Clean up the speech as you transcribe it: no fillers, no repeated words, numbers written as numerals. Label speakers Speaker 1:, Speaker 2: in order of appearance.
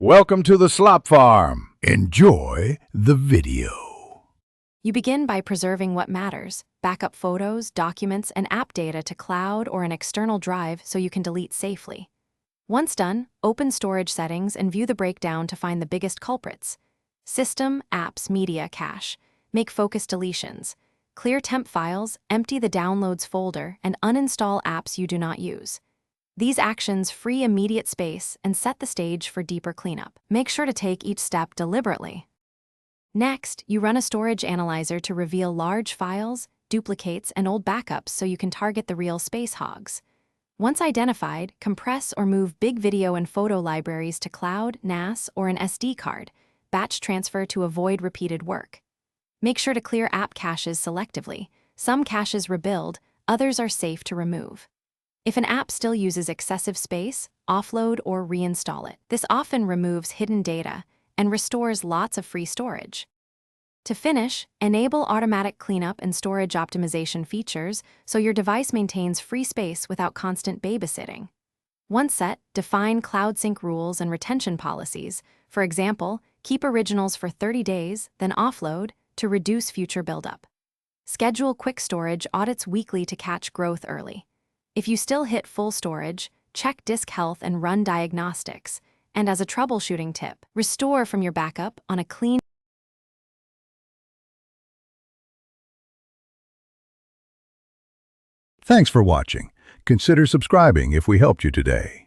Speaker 1: Welcome to the Slop Farm. Enjoy the video.
Speaker 2: You begin by preserving what matters. Backup photos, documents, and app data to cloud or an external drive so you can delete safely. Once done, open storage settings and view the breakdown to find the biggest culprits. System, apps, media, cache. Make focused deletions. Clear temp files, empty the downloads folder, and uninstall apps you do not use. These actions free immediate space and set the stage for deeper cleanup. Make sure to take each step deliberately. Next, you run a storage analyzer to reveal large files, duplicates, and old backups so you can target the real space hogs. Once identified, compress or move big video and photo libraries to cloud, NAS, or an SD card. Batch transfer to avoid repeated work. Make sure to clear app caches selectively. Some caches rebuild, others are safe to remove. If an app still uses excessive space, offload or reinstall it. This often removes hidden data and restores lots of free storage. To finish, enable automatic cleanup and storage optimization features so your device maintains free space without constant babysitting. Once set, define cloud sync rules and retention policies. For example, keep originals for 30 days, then offload to reduce future buildup. Schedule quick storage audits weekly to catch growth early. If you still hit full storage, check disk health and run diagnostics. And as a troubleshooting tip, restore from your backup on a clean.
Speaker 1: Thanks for watching. Consider subscribing if we helped you today.